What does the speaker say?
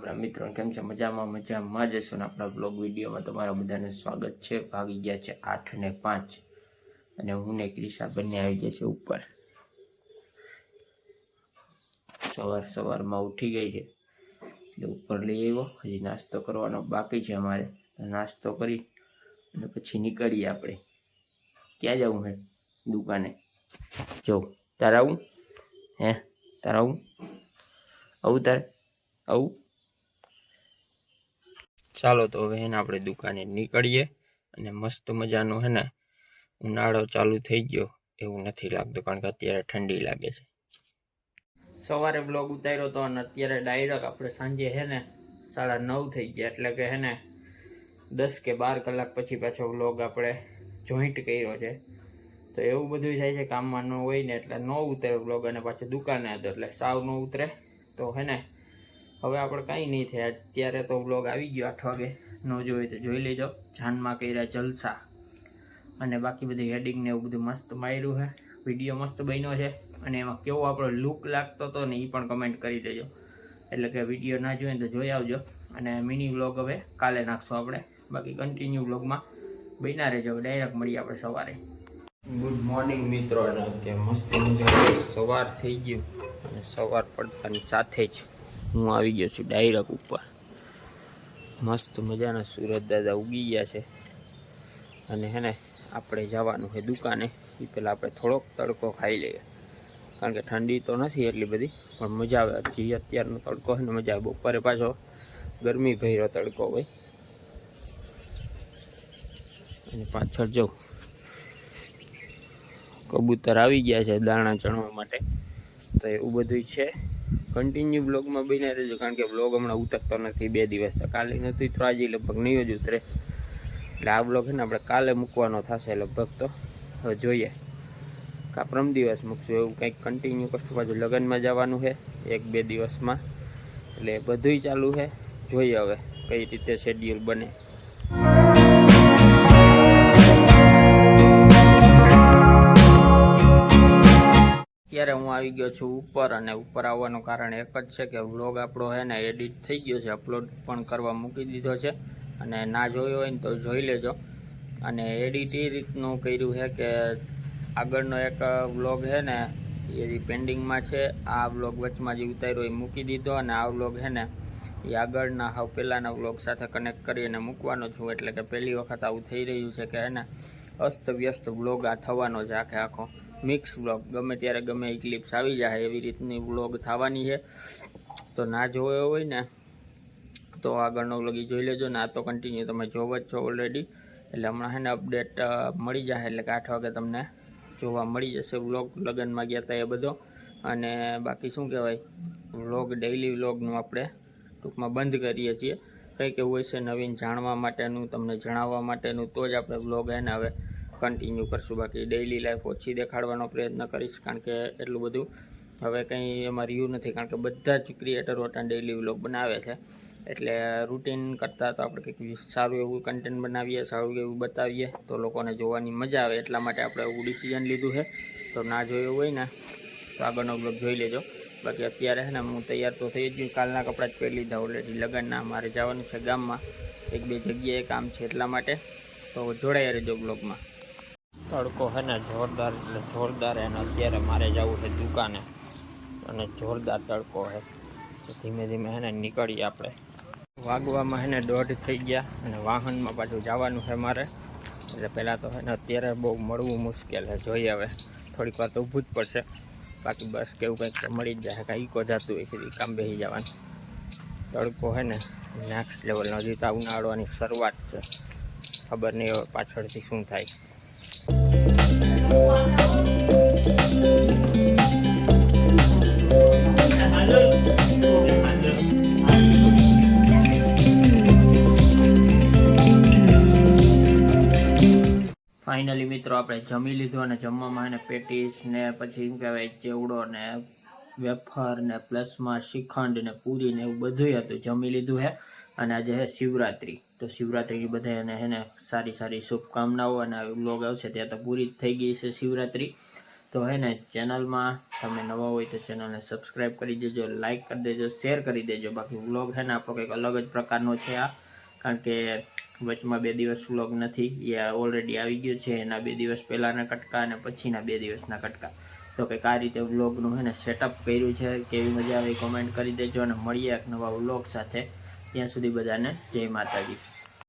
આપણા મિત્રો કેમ છે? મજામાં જશો ને આપણા બ્લોગ વિડીયોમાં તમારા બધાને સ્વાગત છે. વાગી ગયા છે 8:05 અને હું ને ક્રિશા બંને આવી ગયા છે ઉપર. સવારમાં ઉઠી ગઈ છે એટલે ઉપર લઈ આવ્યો. હજી નાસ્તો કરવાનો બાકી છે અમારે. નાસ્તો કરી અને પછી નીકળીએ આપણે. ક્યાં જવું હે? દુકાને. જો તારે આવું હે? તારે આવું તારે આવું? ચાલો તો હવે એને આપણે દુકાને નીકળીએ. અને મસ્ત મજાનો હે ને ઉનાળો ચાલુ થઈ ગયો એવું નથી લાગતું, કારણ કે અત્યારે ઠંડી લાગે છે. સવારે બ્લોગ ઉતાર્યો હતો અને અત્યારે ડાયરેક્ટ આપણે સાંજે હે ને 9:30 થઈ ગયા, એટલે કે હે ને 10 કે 12 કલાક પછી પાછો બ્લોગ આપણે જોઈન્ટ કર્યો છે. તો એવું બધું થાય છે, કામમાં ન હોય ને એટલે ન ઉતરે બ્લોગ, અને પાછો દુકાને હતો એટલે સાવ ન ઉતરે. તો હે ને હવે આપણે કાંઈ નહીં થાય. અત્યારે તો બ્લોગ આવી ગયો 8 વાગે. ન જોઈ તો જોઈ લેજો. જાનમાં કર્યા જલસા, અને બાકી બધી હેડિંગ ને એવું બધું મસ્ત માર્યું છે. વિડીયો મસ્ત બન્યો છે, અને એમાં કેવો આપણો લુક લાગતો હતો ને એ પણ કમેન્ટ કરી દેજો. એટલે કે વિડીયો ના જોઈએ તો જોઈ આવજો. અને મિની વ્લોગ હવે કાલે નાખશું આપણે. બાકી કન્ટિન્યુ વ્લોગમાં બન્યા રહેજો. ડાયરેક્ટ મળીએ આપણે સવારે. ગુડ મોર્નિંગ મિત્રો. અત્યારે મસ્ત મજાનું સવાર થઈ ગયું, અને સવાર પડતાની સાથે જ હું આવી ગયો છું ડાયરેક્ટ ઉપર. મસ્ત મજાના સુરત દાદા ઉગી ગયા છે, અને હે ને આપણે જવાનું છે દુકાને. એ પહેલાં આપણે થોડોક તડકો ખાઈ લઈએ, કારણ કે ઠંડી તો નથી એટલી બધી, પણ મજા આવે. હજી અત્યારનો તડકો છે ને મજા આવે. બપોરે પાછો ગરમી ભર્યો તડકો હોય. અને પાછળ જો કબૂતર આવી ગયા છે દાણા ચણવા માટે. તો એવું બધું છે. કન્ટિન્યુ બ્લોગમાં બન્યા રહેજો, કારણ કે બ્લોગ હમણાં ઉતરતો નથી 2 દિવસ. તો કાલે નથી તો આજે લગભગ નહીં જ ઉતરે. એટલે આ બ્લોગ છે ને આપણે કાલે મૂકવાનો થશે લગભગ. તો હવે જોઈએ, કા પ્રમ દિવસ મૂકશું એવું કંઈક કન્ટિન્યુ કરશું. પાછું લગ્નમાં જવાનું છે 1-2 દિવસમાં, એટલે બધુંય ચાલુ છે. જોઈએ હવે કઈ રીતે શેડ્યુલ બને. અત્યારે હું આવી ગયો છું ઉપર, અને ઉપર આવવાનું કારણ એક જ છે કે વ્લોગ આપણો છે ને એડિટ થઈ ગયો છે, અપલોડ પણ કરવા મૂકી દીધો છે. અને ના જોયો હોય ને તો જોઈ લેજો. અને એડિટ એ રીતનું કર્યું છે કે આગળનો એક વ્લોગ છે ને એ પેન્ડિંગમાં છે. આ વ્લોગ વચમાં જે ઉતાર્યો એ મૂકી દીધો, અને આ વ્લોગ છે ને એ આગળના હાવ પહેલાંના વ્લોગ સાથે કનેક્ટ કરીને મૂકવાનો છું. એટલે કે પહેલી વખત આવું થઈ રહ્યું છે કે એને અસ્તવ્યસ્ત વ્લોગ આ થવાનો છે, આખો મિક્સ વ્લોગ. ગમે ત્યારે ગમે એ ક્લિપ્સ આવી જાય એવી રીતની વ્લોગ થવાની છે. તો ના જોયો હોય ને તો આગળનો વ્લોગ એ જોઈ લેજો. ને આ તો કન્ટિન્યુ તમે જોવો જ છો ઓલરેડી. એટલે હમણાં છે ને અપડેટ મળી જાય, એટલે કે 8 વાગે તમને જોવા મળી જશે વ્લોગ. લગ્નમાં ગયા હતા એ બધો. અને બાકી શું કહેવાય, વ્લોગ ડેઇલી વ્લોગનું આપણે ટૂંકમાં બંધ કરીએ છીએ. કંઈક એવું હોય છે નવીન જાણવા માટેનું, તમને જણાવવા માટેનું, તો જ આપણે વ્લોગ એને હવે કન્ટિન્યુ કરશું. બાકી ડેઇલી લાઈફ ઓછી દેખાડવાનો પ્રયત્ન કરીશ, કારણ કે એટલું બધું હવે કંઈ એમાં રહ્યું નથી. કારણ કે બધા જ ક્રિએટરો ત્યાં ડેઇલી વ્લોગ બનાવે છે. એટલે રૂટીન કરતાં તો આપણે કંઈક સારું એવું કન્ટેન્ટ બનાવીએ, સારું એવું બતાવીએ તો લોકોને જોવાની મજા આવે. એટલા માટે આપણે એવું ડિસિઝન લીધું છે. તો ના જોયું હોય ને તો આગળનો બ્લોગ જોઈ લેજો. બાકી અત્યારે છે ને હું તૈયાર તો થઈ જ ગયું. કાલના કપડાં જ પહેરી લીધા ઓલરેડી. લગ્નના મારે જવાનું છે ગામમાં, 1-2 જગ્યાએ કામ છે, એટલા માટે. તો જોડાયા રહેજો બ્લોગમાં. તડકો છે ને જોરદાર, એટલે જોરદાર. અને અત્યારે મારે જવું છે દુકાને, અને જોરદાર તડકો છે. તો ધીમે ધીમે છે ને નીકળીએ આપણે. વાગવામાં છે ને 1:30 થઈ ગયા, અને વાહનમાં પાછું જવાનું છે મારે. એટલે પહેલાં તો છે ને અત્યારે બહુ મળવું મુશ્કેલ છે. જોઈએ હવે થોડીક વાર તો ઊભું જ પડશે. બાકી બસ કેવું કંઈક મળી જ જાય. કાંઈ ઇકો જતું હોય છે કામ બેસી જવાનું. તડકો છે ને નેક્સ્ટ લેવલનો. હજી તો ઉનાળવાની શરૂઆત છે. ખબર નહીં હવે પાછળથી શું થાય. ફાઇનલી મિત્રો આપણે જમી લીધું, અને જમવામાં એને પેટીસ ને પછી શું કહેવાય ચેવડો ને વેફર ને પ્લસમાં શ્રીખંડ ને પૂરી ને એવું બધું હતું. જમી લીધું છે. અને આજે છે શિવરાત્રિ. તો શિવરાત્રિની બધાને છે ને સારી સારી શુભકામનાઓ. અને વ્લોગ આવશે ત્યાં તો પૂરી થઈ ગઈ છે શિવરાત્રિ. તો હે ને ચેનલમાં તમે નવા હોય તો ચેનલને સબસ્ક્રાઈબ કરી દેજો, લાઇક કરી દેજો, શેર કરી દેજો. બાકી વ્લોગ છે ને આપણો કંઈક અલગ જ પ્રકારનો છે આ, કારણ કે વચમાં 2 દિવસ વ્લોગ નથી, એ ઓલરેડી આવી ગયો છે. એના 2 દિવસ પહેલાંના કટકા અને પછીના 2 દિવસના કટકા. તો કંઈક આ રીતે વ્લોગનું છે ને સેટઅપ કર્યું છે. કેવી મજા આવી કોમેન્ટ કરી દેજો અને મળીએ એક નવા વ્લોગ સાથે. ત્યાં સુધી બધાને જય માતાજી.